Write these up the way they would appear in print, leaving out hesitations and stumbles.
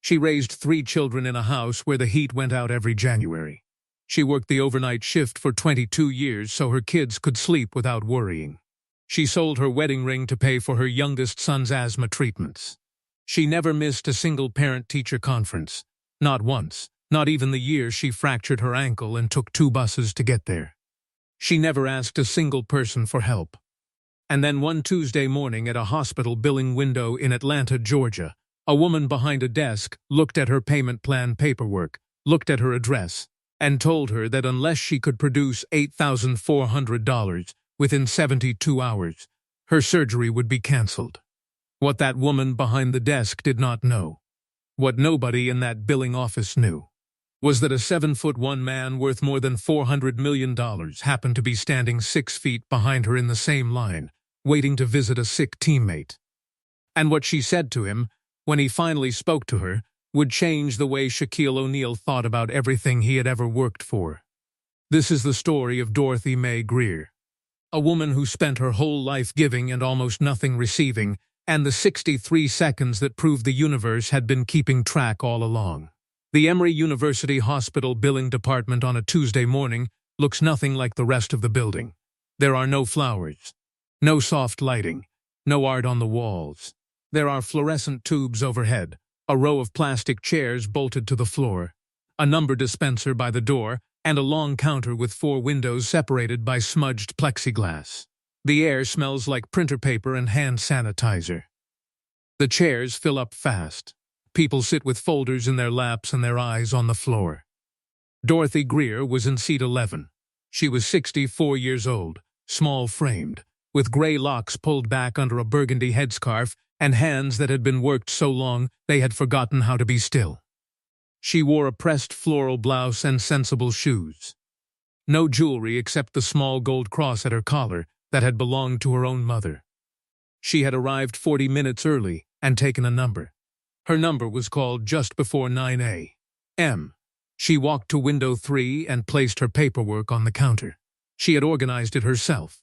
She raised 3 children in a house where the heat went out every January. She worked the overnight shift for 22 years so her kids could sleep without worrying. She sold her wedding ring to pay for her youngest son's asthma treatments. She never missed a single parent-teacher conference. Not once, not even the year she fractured her ankle and took 2 buses to get there. She never asked a single person for help. And then one Tuesday morning at a hospital billing window in Atlanta, Georgia, a woman behind a desk looked at her payment plan paperwork, looked at her address, and told her that unless she could produce $8,400 within 72 hours, her surgery would be canceled. What that woman behind the desk did not know, what nobody in that billing office knew, was that a 7'1" man worth more than $400 million happened to be standing 6 feet behind her in the same line, waiting to visit a sick teammate. And what she said to him, when he finally spoke to her, would change the way Shaquille O'Neal thought about everything he had ever worked for. This is the story of Dorothy Mae Greer, a woman who spent her whole life giving and almost nothing receiving, and the 63 seconds that proved the universe had been keeping track all along. The Emory University Hospital billing department on a Tuesday morning looks nothing like the rest of the building. There are no flowers, no soft lighting, no art on the walls. There are fluorescent tubes overhead, a row of plastic chairs bolted to the floor, a number dispenser by the door, and a long counter with 4 windows separated by smudged plexiglass. The air smells like printer paper and hand sanitizer. The chairs fill up fast. People sit with folders in their laps and their eyes on the floor. Dorothy Greer was in seat 11. She was 64 years old, small-framed, with gray locks pulled back under a burgundy headscarf and hands that had been worked so long they had forgotten how to be still. She wore a pressed floral blouse and sensible shoes. No jewelry except the small gold cross at her collar that had belonged to her own mother. She had arrived 40 minutes early and taken a number. Her number was called just before 9 a.m. She walked to window 3 and placed her paperwork on the counter. She had organized it herself.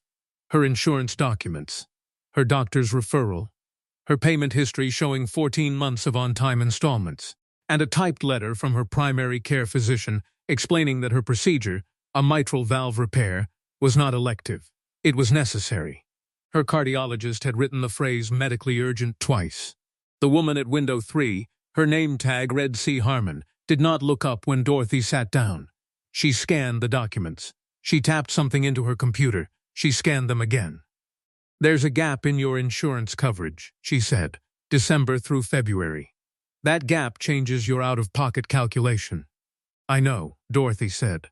Her insurance documents, her doctor's referral, her payment history showing 14 months of on-time installments, and a typed letter from her primary care physician explaining that her procedure, a mitral valve repair, was not elective. It was necessary. Her cardiologist had written the phrase medically urgent twice. The woman at window 3, her name tag read C. Harmon, did not look up when Dorothy sat down. She scanned the documents. She tapped something into her computer. She scanned them again. "There's a gap in your insurance coverage," she said, "December through February. That gap changes your out-of-pocket calculation." "I know," Dorothy said.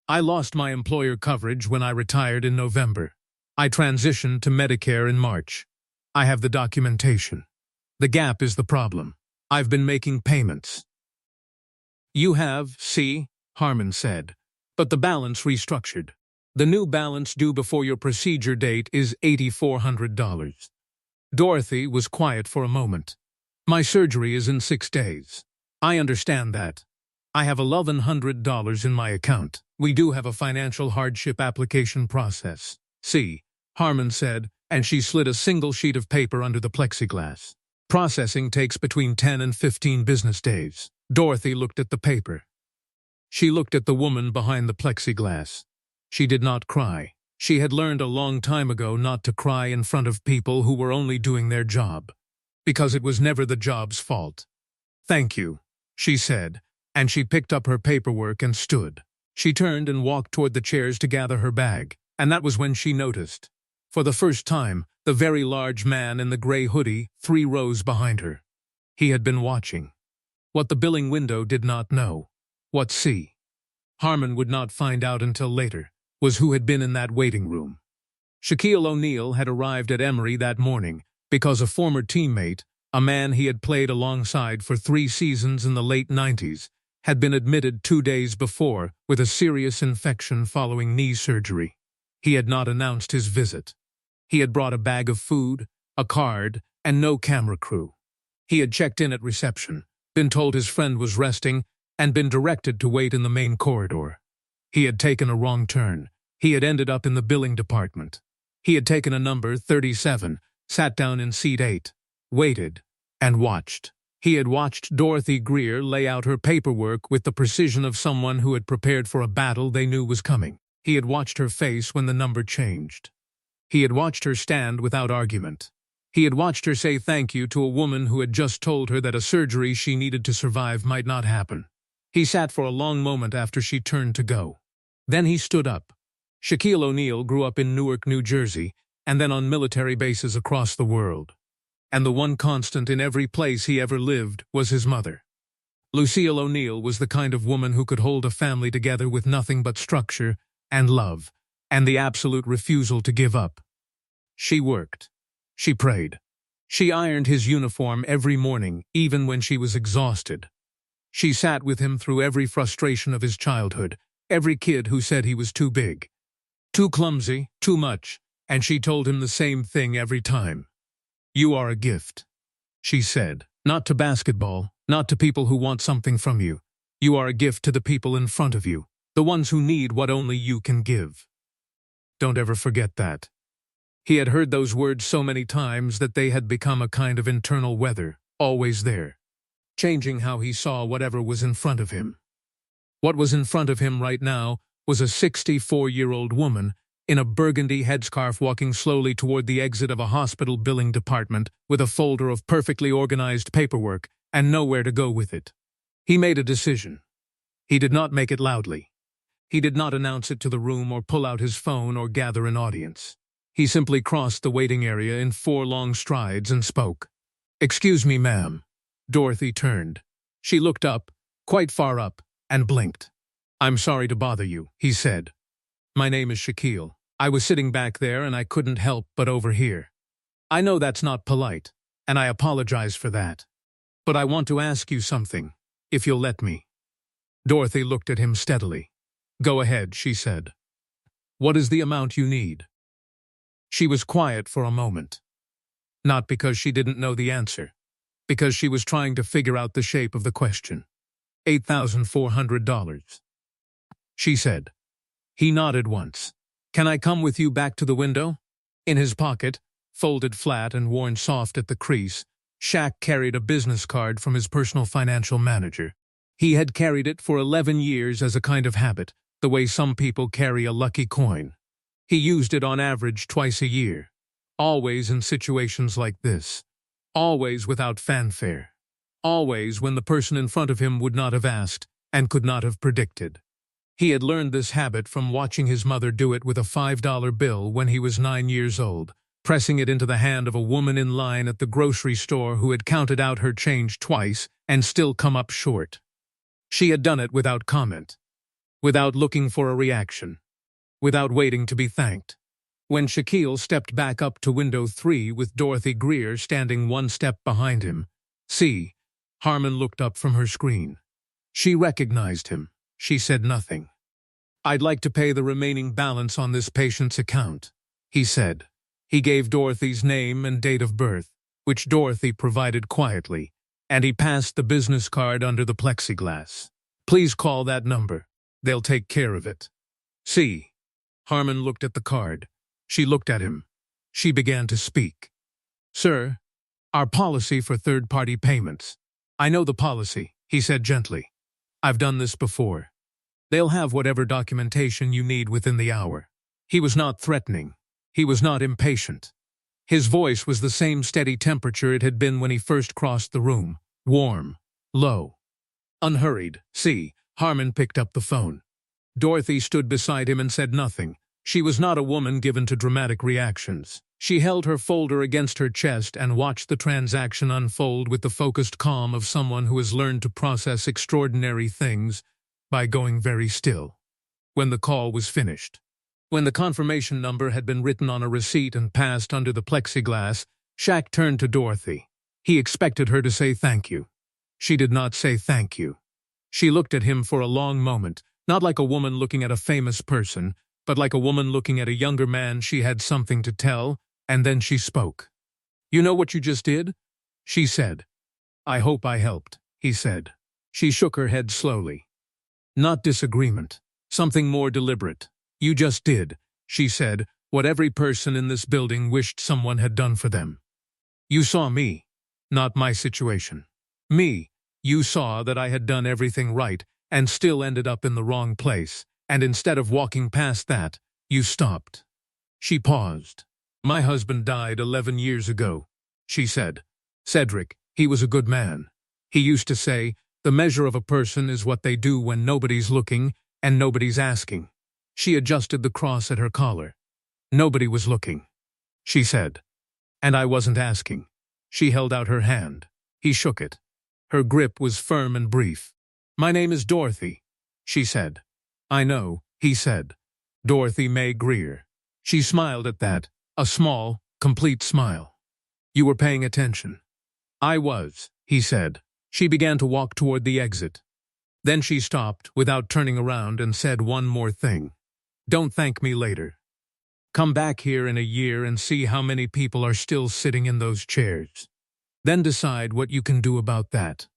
"I lost my employer coverage when I retired in November. I transitioned to Medicare in March. I have the documentation. The gap is the problem. I've been making payments." "You have, see," Harmon said, "but the balance restructured. The new balance due before your procedure date is $8,400. Dorothy was quiet for a moment. "My surgery is in 6 days. I understand that. I have $1,100 in my account. We do have a financial hardship application process. See," Harmon said, and she slid a single sheet of paper under the plexiglass. "Processing takes between 10 and 15 business days." Dorothy looked at the paper. She looked at the woman behind the plexiglass. She did not cry. She had learned a long time ago not to cry in front of people who were only doing their job, because it was never the job's fault. "Thank you," she said, and she picked up her paperwork and stood. She turned and walked toward the chairs to gather her bag, and that was when she noticed, for the first time, the very large man in the gray hoodie 3 rows behind her. He had been watching. What the billing window did not know, what C. Harmon would not find out until later, was who had been in that waiting room. Shaquille O'Neal had arrived at Emory that morning because a former teammate, a man he had played alongside for 3 seasons in the late 90s, had been admitted 2 days before with a serious infection following knee surgery. He had not announced his visit. He had brought a bag of food, a card, and no camera crew. He had checked in at reception, been told his friend was resting, and been directed to wait in the main corridor. He had taken a wrong turn. He had ended up in the billing department. He had taken a number 37, sat down in seat 8, waited, and watched. He had watched Dorothy Greer lay out her paperwork with the precision of someone who had prepared for a battle they knew was coming. He had watched her face when the number changed. He had watched her stand without argument. He had watched her say thank you to a woman who had just told her that a surgery she needed to survive might not happen. He sat for a long moment after she turned to go. Then he stood up. Shaquille O'Neal grew up in Newark, New Jersey, and then on military bases across the world. And the one constant in every place he ever lived was his mother. Lucille O'Neal was the kind of woman who could hold a family together with nothing but structure and love, and the absolute refusal to give up. She worked. She prayed. She ironed his uniform every morning, even when she was exhausted. She sat with him through every frustration of his childhood, every kid who said he was too big, too clumsy, too much, and she told him the same thing every time. "You are a gift," she said. "Not to basketball, not to people who want something from you. You are a gift to the people in front of you, the ones who need what only you can give. Don't ever forget that." He had heard those words so many times that they had become a kind of internal weather, always there, changing how he saw whatever was in front of him. What was in front of him right now was a 64-year-old woman in a burgundy headscarf walking slowly toward the exit of a hospital billing department with a folder of perfectly organized paperwork and nowhere to go with it. He made a decision. He did not make it loudly. He did not announce it to the room or pull out his phone or gather an audience. He simply crossed the waiting area in 4 long strides and spoke. "Excuse me, ma'am." Dorothy turned. She looked up, quite far up, and blinked. "I'm sorry to bother you," he said. "My name is Shaquille. I was sitting back there and I couldn't help but overhear. I know that's not polite, and I apologize for that. But I want to ask you something, if you'll let me." Dorothy looked at him steadily. "Go ahead," she said. "What is the amount you need?" She was quiet for a moment. Not because she didn't know the answer, because she was trying to figure out the shape of the question. $8,400. She said. He nodded once. "Can I come with you back to the window?" In his pocket, folded flat and worn soft at the crease, Shaq carried a business card from his personal financial manager. He had carried it for 11 years as a kind of habit, the way some people carry a lucky coin. He used it on average twice a year, always in situations like this, always without fanfare, always when the person in front of him would not have asked and could not have predicted. He had learned this habit from watching his mother do it with a $5 bill when he was 9 years old, pressing it into the hand of a woman in line at the grocery store who had counted out her change twice and still come up short. She had done it without comment, without looking for a reaction, without waiting to be thanked. When Shaquille stepped back up to window 3 with Dorothy Greer standing 1 step behind him, Harmon looked up from her screen. She recognized him. She said nothing. "I'd like to pay the remaining balance on this patient's account," he said. He gave Dorothy's name and date of birth, which Dorothy provided quietly, and he passed the business card under the plexiglass. "Please call that number. They'll take care of it." "See." Harmon looked at the card. She looked at him. She began to speak. "Sir, our policy for third-party payments." "I know the policy," he said gently. "I've done this before. They'll have whatever documentation you need within the hour." He was not threatening. He was not impatient. His voice was the same steady temperature it had been when he first crossed the room. Warm, low, unhurried. Harmon picked up the phone. Dorothy stood beside him and said nothing. She was not a woman given to dramatic reactions. She held her folder against her chest and watched the transaction unfold with the focused calm of someone who has learned to process extraordinary things by going very still. When the call was finished, when the confirmation number had been written on a receipt and passed under the plexiglass, Shaq turned to Dorothy. He expected her to say thank you. She did not say thank you. She looked at him for a long moment, not like a woman looking at a famous person, but like a woman looking at a younger man she had something to tell, and then she spoke. "You know what you just did?" she said. "I hope I helped," he said. She shook her head slowly. "Not disagreement. Something more deliberate. You just did," she said, "what every person in this building wished someone had done for them. You saw me, not my situation. Me, you saw that I had done everything right and still ended up in the wrong place, and instead of walking past that, you stopped. She paused. My husband died 11 years ago, she said. Cedric, he was a good man. He used to say, the measure of a person is what they do when nobody's looking and nobody's asking. She adjusted the cross at her collar. Nobody was looking, she said. And I wasn't asking. She held out her hand. He shook it. Her grip was firm and brief. My name is Dorothy, she said. I know, he said. Dorothy May Greer. She smiled at that, a small, complete smile. You were paying attention. I was, he said. She began to walk toward the exit. Then she stopped without turning around and said one more thing. Don't thank me later. Come back here in a year and see how many people are still sitting in those chairs. Then decide what you can do about that.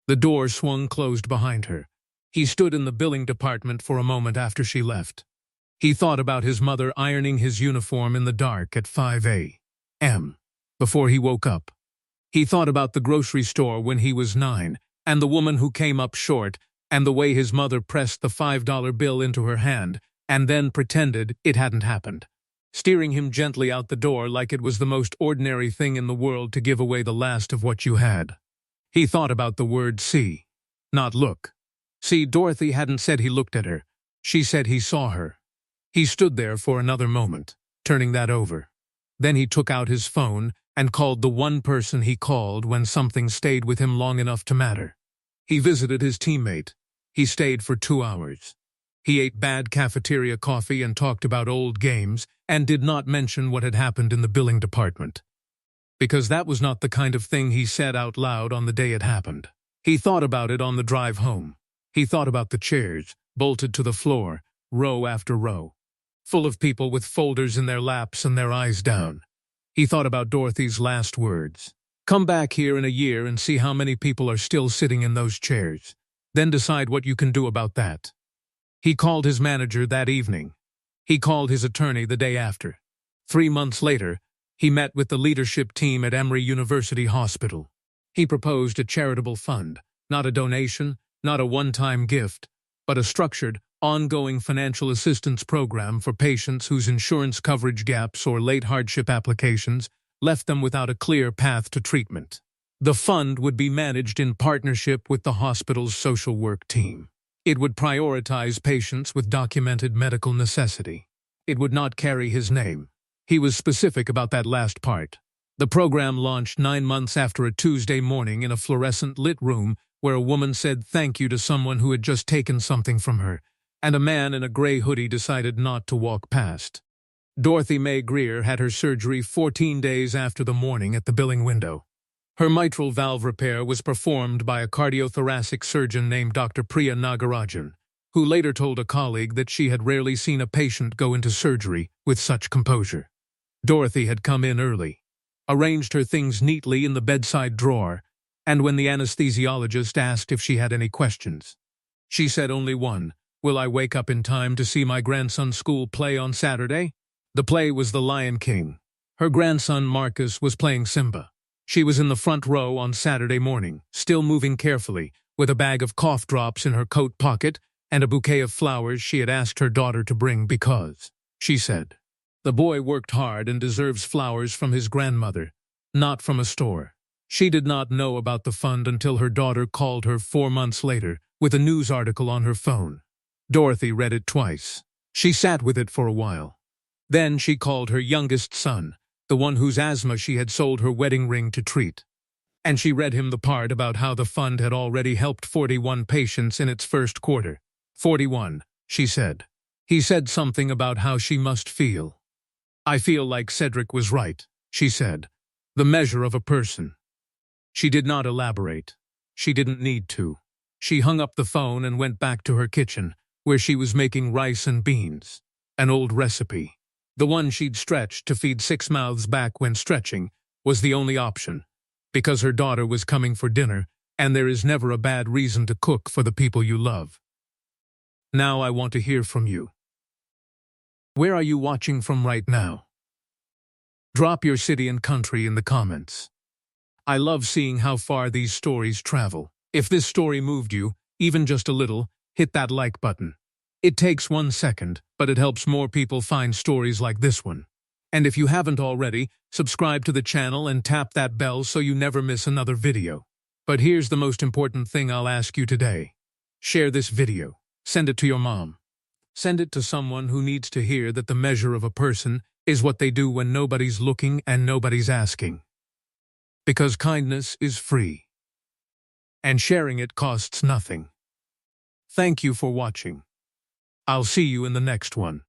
The door swung closed behind her. He stood in the billing department for a moment after she left. He thought about his mother ironing his uniform in the dark at 5 a.m. before he woke up. He thought about the grocery store when he was 9, and the woman who came up short, and the way his mother pressed the $5 bill into her hand, and then pretended it hadn't happened, steering him gently out the door like it was the most ordinary thing in the world to give away the last of what you had. He thought about the word see, not look. See, Dorothy hadn't said he looked at her. She said he saw her. He stood there for another moment, turning that over. Then he took out his phone and called the one person he called when something stayed with him long enough to matter. He visited his teammate. He stayed for 2 hours. He ate bad cafeteria coffee and talked about old games and did not mention what had happened in the billing department. Because that was not the kind of thing he said out loud on the day it happened. He thought about it on the drive home. He thought about the chairs, bolted to the floor, row after row, full of people with folders in their laps and their eyes down. He thought about Dorothy's last words. Come back here in a year and see how many people are still sitting in those chairs. Then decide what you can do about that. He called his manager that evening. He called his attorney the day after. 3 months later, he met with the leadership team at Emory University Hospital. He proposed a charitable fund, not a donation, not a one-time gift, but a structured, ongoing financial assistance program for patients whose insurance coverage gaps or late hardship applications left them without a clear path to treatment. The fund would be managed in partnership with the hospital's social work team. It would prioritize patients with documented medical necessity. It would not carry his name. He was specific about that last part. The program launched 9 months after a Tuesday morning in a fluorescent-lit room where a woman said thank you to someone who had just taken something from her, and a man in a gray hoodie decided not to walk past. Dorothy May Greer had her surgery 14 days after the morning at the billing window. Her mitral valve repair was performed by a cardiothoracic surgeon named Dr. Priya Nagarajan, who later told a colleague that she had rarely seen a patient go into surgery with such composure. Dorothy had come in early, arranged her things neatly in the bedside drawer, and when the anesthesiologist asked if she had any questions, she said only one, "Will I wake up in time to see my grandson's school play on Saturday?" The play was The Lion King. Her grandson Marcus was playing Simba. She was in the front row on Saturday morning, still moving carefully, with a bag of cough drops in her coat pocket and a bouquet of flowers she had asked her daughter to bring because, she said, the boy worked hard and deserves flowers from his grandmother, not from a store. She did not know about the fund until her daughter called her 4 months later with a news article on her phone. Dorothy read it twice. She sat with it for a while. Then she called her youngest son, the one whose asthma she had sold her wedding ring to treat. And she read him the part about how the fund had already helped 41 patients in its first quarter. 41, she said. He said something about how she must feel. I feel like Cedric was right, she said. The measure of a person. She did not elaborate. She didn't need to. She hung up the phone and went back to her kitchen, where she was making rice and beans. An old recipe. The one she'd stretched to feed 6 mouths back when stretching was the only option, because her daughter was coming for dinner, and there is never a bad reason to cook for the people you love. Now I want to hear from you. Where are you watching from right now? Drop your city and country in the comments. I love seeing how far these stories travel. If this story moved you, even just a little, hit that like button. It takes 1 second, but it helps more people find stories like this one. And if you haven't already, subscribe to the channel and tap that bell so you never miss another video. But here's the most important thing I'll ask you today. Share this video. Send it to your mom. Send it to someone who needs to hear that the measure of a person is what they do when nobody's looking and nobody's asking. Because kindness is free. And sharing it costs nothing. Thank you for watching. I'll see you in the next one.